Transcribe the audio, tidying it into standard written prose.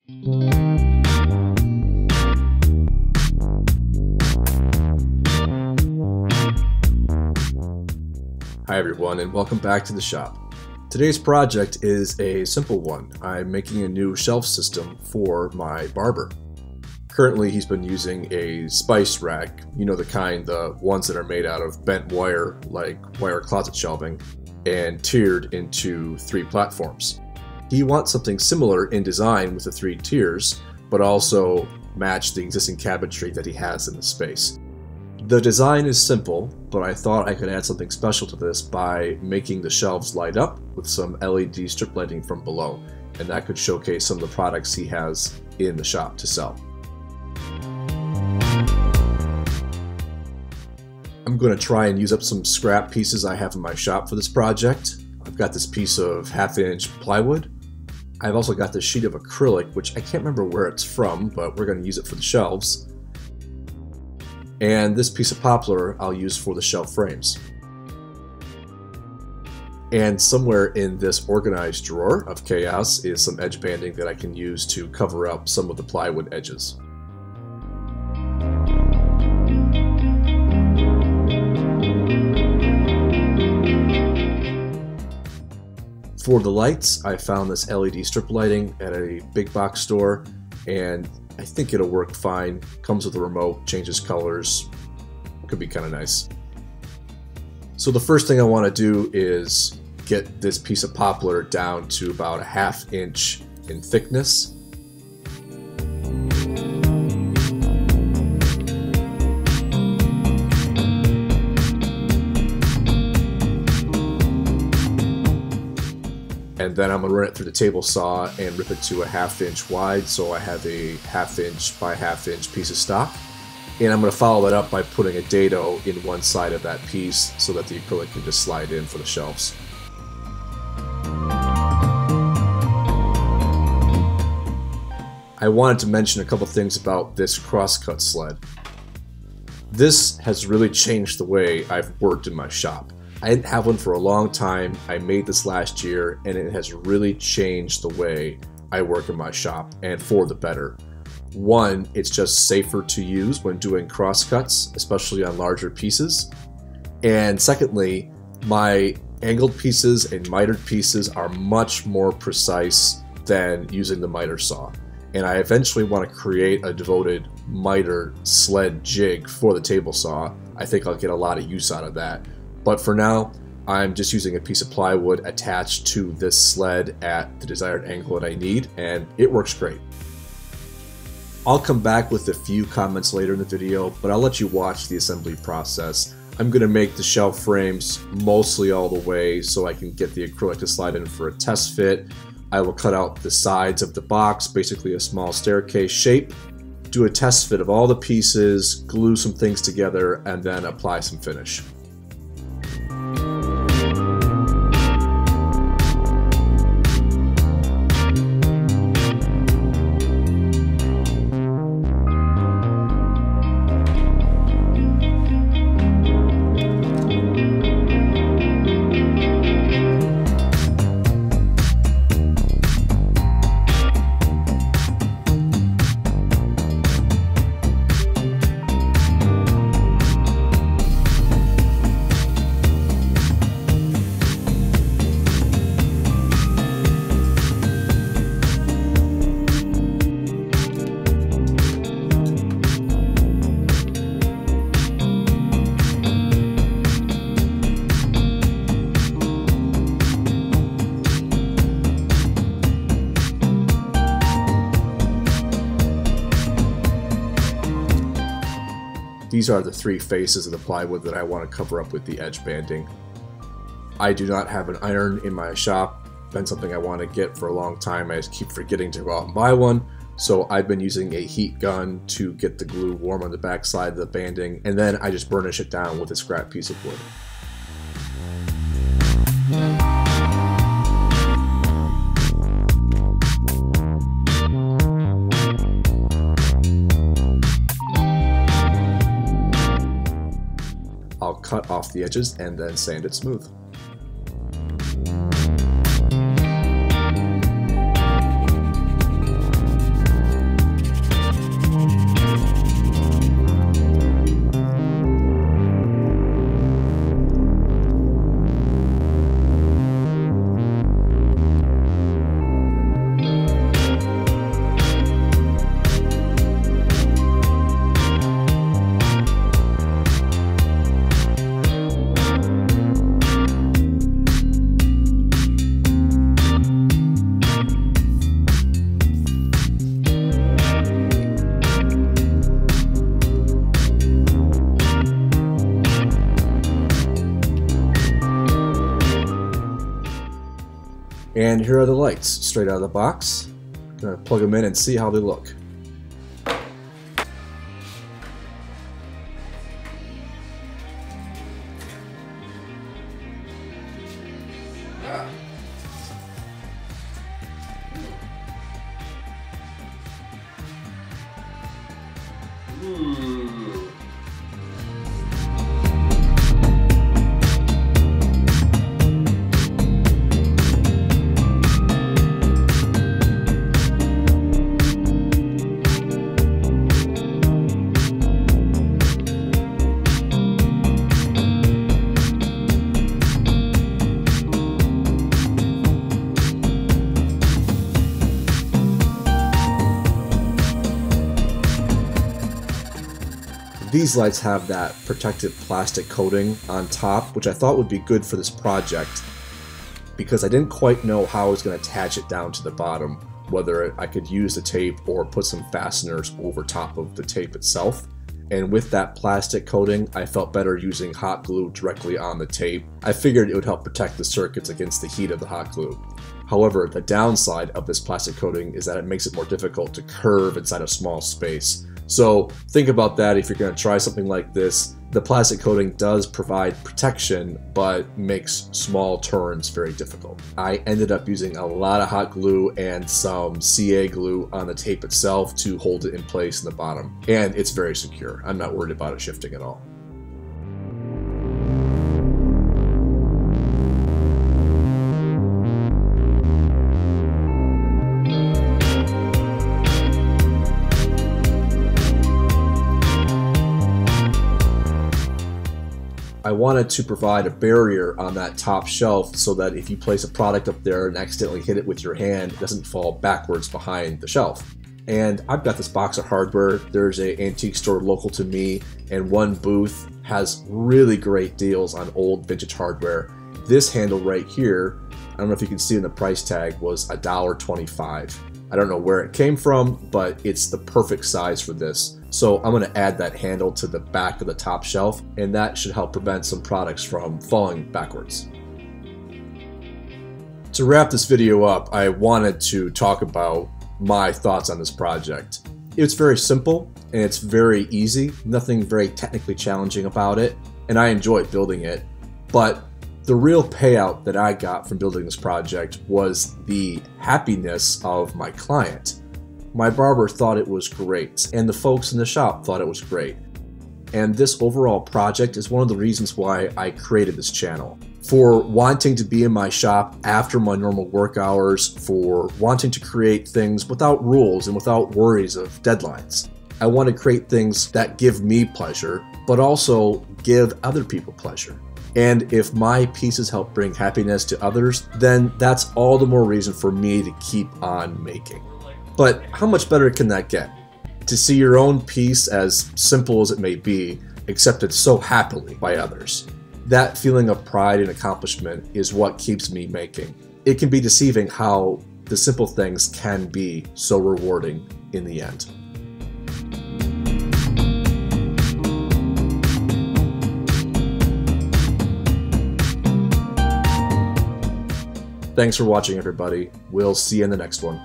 Hi everyone, and welcome back to the shop. Today's project is a simple one. I'm making a new shelf system for my barber. Currently he's been using a spice rack, you know, the ones that are made out of bent wire, like wire closet shelving, and tiered into 3 platforms. He wants something similar in design with the 3 tiers, but also match the existing cabinetry that he has in the space. The design is simple, but I thought I could add something special to this by making the shelves light up with some LED strip lighting from below, and that could showcase some of the products he has in the shop to sell. I'm going to try and use up some scrap pieces I have in my shop for this project. I've got this piece of 1/2-inch plywood. I've also got this sheet of acrylic, which I can't remember where it's from, but we're going to use it for the shelves. And this piece of poplar I'll use for the shelf frames. And somewhere in this organized drawer of chaos is some edge banding that I can use to cover up some of the plywood edges. For the lights, I found this LED strip lighting at a big box store, and I think it'll work fine. Comes with a remote, changes colors, could be kind of nice. So the first thing I want to do is get this piece of poplar down to about 1/2 inch in thickness. And then I'm going to run it through the table saw and rip it to 1/2 inch wide, so I have a 1/2 inch by 1/2 inch piece of stock. And I'm going to follow that up by putting a dado in one side of that piece so that the acrylic can just slide in for the shelves. I wanted to mention a couple things about this crosscut sled. This has really changed the way I've worked in my shop. I didn't have one for a long time. I made this last year, and it has really changed the way I work in my shop, and for the better. One, it's just safer to use when doing crosscuts, especially on larger pieces. And secondly, my angled pieces and mitered pieces are much more precise than using the miter saw. And I eventually want to create a devoted miter sled jig for the table saw. I think I'll get a lot of use out of that. But for now, I'm just using a piece of plywood attached to this sled at the desired angle that I need, and it works great. I'll come back with a few comments later in the video, but I'll let you watch the assembly process. I'm going to make the shelf frames mostly all the way so I can get the acrylic to slide in for a test fit. I will cut out the sides of the box, basically a small staircase shape, do a test fit of all the pieces, glue some things together, and then apply some finish. These are the 3 faces of the plywood that I want to cover up with the edge banding. I do not have an iron in my shop. Been something I want to get for a long time. I just keep forgetting to go out and buy one. So I've been using a heat gun to get the glue warm on the back side of the banding, and then I just burnish it down with a scrap piece of wood. I'll cut off the edges and then sand it smooth. And here are the lights straight out of the box. I'm gonna plug them in and see how they look. These lights have that protective plastic coating on top, which I thought would be good for this project because I didn't quite know how I was going to attach it down to the bottom, whether I could use the tape or put some fasteners over top of the tape itself. And with that plastic coating, I felt better using hot glue directly on the tape. I figured it would help protect the circuits against the heat of the hot glue. However, the downside of this plastic coating is that it makes it more difficult to curve inside a small space. So think about that if you're going to try something like this. The plastic coating does provide protection, but makes small turns very difficult. I ended up using a lot of hot glue and some CA glue on the tape itself to hold it in place in the bottom. And it's very secure. I'm not worried about it shifting at all. I wanted to provide a barrier on that top shelf so that if you place a product up there and accidentally hit it with your hand, it doesn't fall backwards behind the shelf. And I've got this box of hardware. There's an antique store local to me, and one booth has really great deals on old vintage hardware. This handle right here, I don't know if you can see in the price tag, was $1.25. I don't know where it came from, but it's the perfect size for this. So I'm going to add that handle to the back of the top shelf, and that should help prevent some products from falling backwards. To wrap this video up, I wanted to talk about my thoughts on this project. It's very simple and it's very easy, nothing very technically challenging about it, and I enjoyed building it. But the real payout that I got from building this project was the happiness of my client. My barber thought it was great, and the folks in the shop thought it was great. And this overall project is one of the reasons why I created this channel. For wanting to be in my shop after my normal work hours, for wanting to create things without rules and without worries of deadlines. I want to create things that give me pleasure, but also give other people pleasure. And if my pieces help bring happiness to others, then that's all the more reason for me to keep on making. But how much better can that get? To see your own piece, as simple as it may be, accepted so happily by others. That feeling of pride and accomplishment is what keeps me making. It can be deceiving how the simple things can be so rewarding in the end. Thanks for watching, everybody. We'll see you in the next one.